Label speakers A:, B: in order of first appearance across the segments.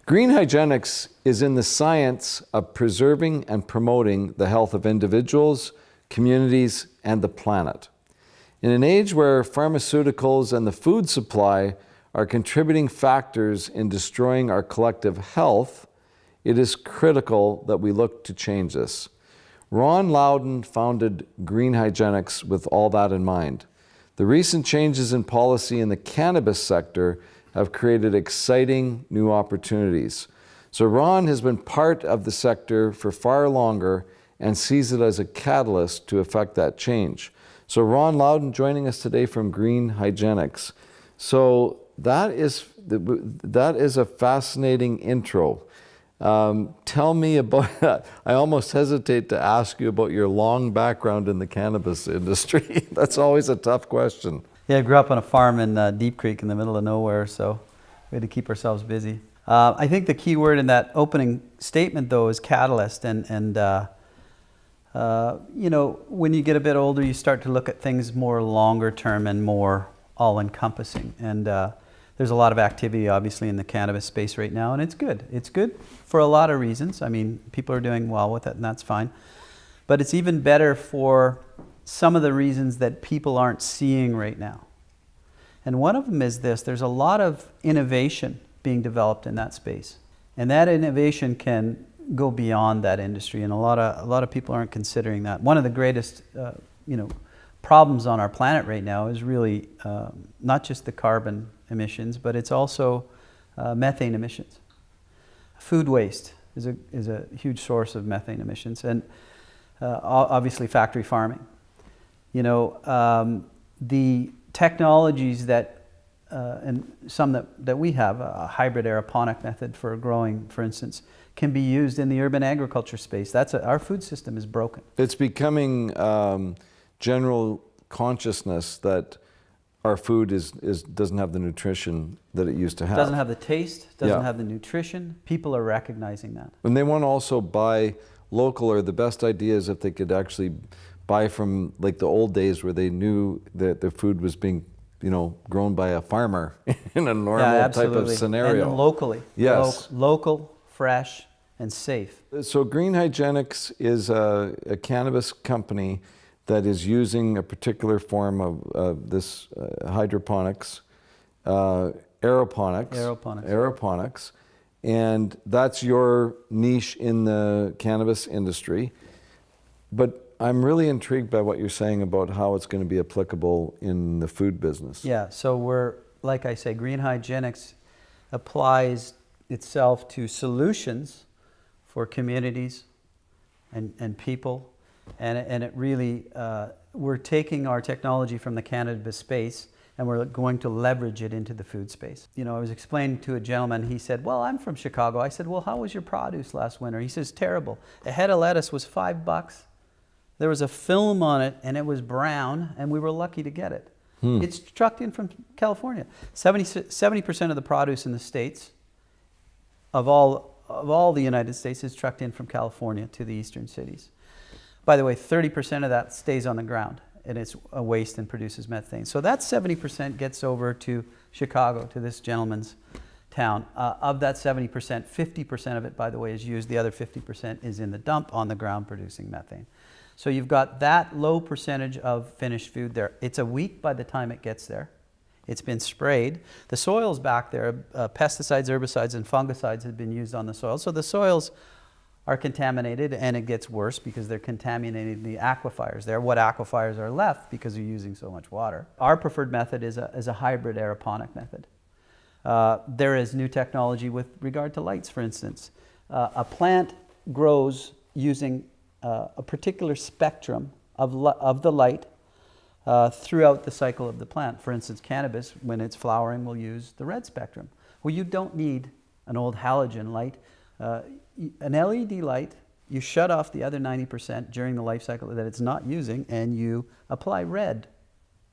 A: Green Hygienics is in the science of preserving and promoting the health of individuals, communities, and the planet. In an age where pharmaceuticals and the food supply are contributing factors in destroying our collective health, it is critical that we look to change this. Ron Loudoun founded Green Hygienics with all that in mind. The recent changes in policy in the cannabis sector have created exciting new opportunities. So Ron has been part of the sector for far longer and sees it as a catalyst to effect that change. So Ron Loudoun joining us today from Green Hygienics. So that is a fascinating intro. Tell me about that. I almost hesitate to ask you about your long background in the cannabis industry. That's always a tough question.
B: Yeah, I grew up on a farm in Deep Creek in the middle of nowhere, so we had to keep ourselves busy. I think the key word in that opening statement, though, is catalyst. And you know, when you get a bit older, you start to look at things more longer term and more all-encompassing. And there's a lot of activity, obviously, in the cannabis space right now, and it's good. It's good for a lot of reasons. I mean, people are doing well with it, and that's fine. But it's even better for some of the reasons that people aren't seeing right now. And one of them is this: there's a lot of innovation being developed in that space. And that innovation can go beyond that industry, and a lot of people aren't considering that. One of the greatest problems on our planet right now is really not just the carbon emissions, but it's also methane emissions. Food waste is a huge source of methane emissions, and obviously factory farming. You know, the technologies that, and some that we have, a hybrid aeroponic method for growing, for instance, can be used in the urban agriculture space. Our food system is broken. It's
A: becoming general consciousness that our food doesn't have the nutrition that it used to have.
B: Doesn't have the taste, doesn't have the nutrition. People are recognizing that.
A: And they want to also buy local, or the best idea is if they could actually buy from like the old days where they knew that their food was being, grown by a farmer in a normal type of scenario.
B: And locally.
A: Yes.
B: Local, fresh, and safe.
A: So Green Hygienics is a cannabis company that is using a particular form of this hydroponics, aeroponics, and that's your niche in the cannabis industry. But I'm really intrigued by what you're saying about how it's going to be applicable in the food business.
B: Yeah, so like I say, Green Hygienics applies itself to solutions for communities and people, and it really, we're taking our technology from the cannabis space and we're going to leverage it into the food space. I was explaining to a gentleman, he said, well, I'm from Chicago. I said, well, how was your produce last winter? He says, terrible. A head of lettuce was $5. There was a film on it, and it was brown, and we were lucky to get it. It's trucked in from California. 70% of the produce in the States, of all the United States, is trucked in from California to the eastern cities. By the way, 30% of that stays on the ground, and it's a waste and produces methane. So that 70% gets over to Chicago, to this gentleman's town. Of that 70%, 50% of it, by the way, is used. The other 50% is in the dump on the ground producing methane. So you've got that low percentage of finished food there. It's a week by the time it gets there. It's been sprayed. The soil's back there. Pesticides, herbicides, and fungicides have been used on the soil. So the soils are contaminated, and it gets worse because they're contaminating the aquifers there. What aquifers are left because you're using so much water? Our preferred method is a hybrid aeroponic method. There is new technology with regard to lights, for instance. A plant grows using a particular spectrum of the light throughout the cycle of the plant. For instance, cannabis, when it's flowering, will use the red spectrum. Well, you don't need an old halogen light. An LED light, you shut off the other 90% during the life cycle that it's not using, and you apply red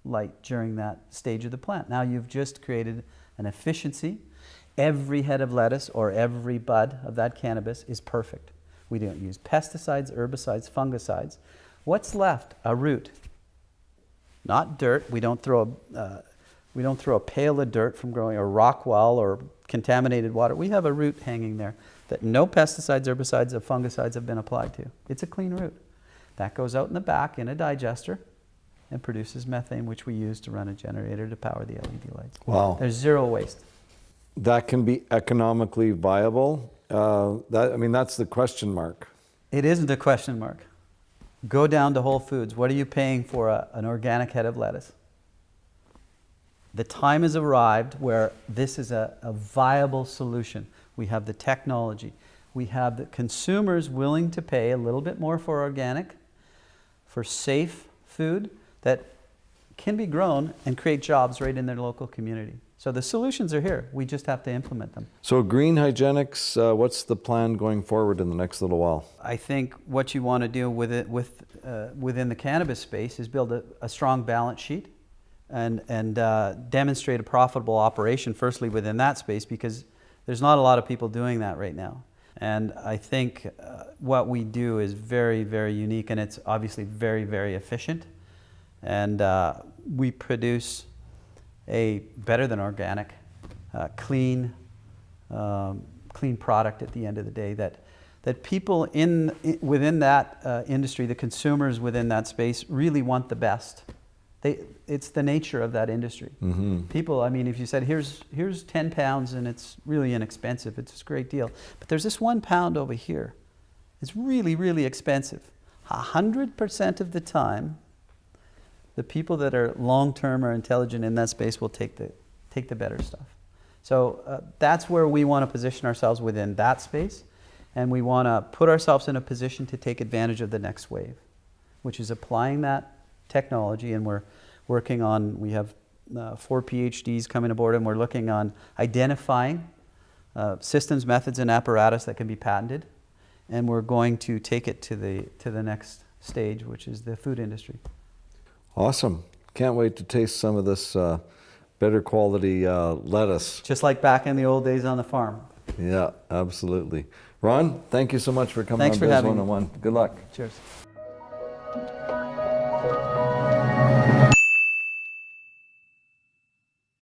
B: light during that stage of the plant. Now you've just created an efficiency. Every head of lettuce or every bud of that cannabis is perfect. We don't use pesticides, herbicides, fungicides. What's left? A root. not dirt. We don't throw a pail of dirt from growing, or rock wall, or contaminated water. We have a root hanging there that no pesticides, herbicides, or fungicides have been applied to. It's a clean root. That goes out in the back in a digester and produces methane, which we use to run a generator to power the LED lights.
A: Wow.
B: There's zero waste.
A: That can be economically viable? That's the question mark.
B: It isn't a question mark. Go down to Whole Foods. What are you paying for an organic head of lettuce? The time has arrived where this is a viable solution. We have the technology. We have the consumers willing to pay a little bit more for organic, for safe food that can be grown and create jobs right in their local community. So the solutions are here. We just have to implement them.
A: So Green Hygienics, what's the plan going forward in the next little while?
B: I think what you want to do with it, within the cannabis space, is build a strong balance sheet and demonstrate a profitable operation, firstly within that space, because there's not a lot of people doing that right now. And I think what we do is very, very unique, and it's obviously very, very efficient. And we produce a better than organic, clean product at the end of the day that people within that industry, the consumers within that space, really want the best. It's the nature of that industry. Mm-hmm. People, if you said, here's 10 pounds and it's really inexpensive, it's a great deal. But there's this 1 pound over here. It's really, really expensive. 100% of the time, the people that are long-term or intelligent in that space will take the better stuff. So that's where we want to position ourselves within that space. And we want to put ourselves in a position to take advantage of the next wave, which is applying that technology. And we're working on, we have 4 PhDs coming aboard, and we're looking on identifying systems, methods, and apparatus that can be patented. And we're going to take it to the next stage, which is the food industry.
A: Awesome. Can't wait to taste some of this better quality lettuce.
B: Just like back in the old days on the farm.
A: Yeah, absolutely. Ron, thank you so much for coming
B: Thanks
A: on
B: for
A: Biz
B: having me.
A: 101. Good luck.
B: Cheers.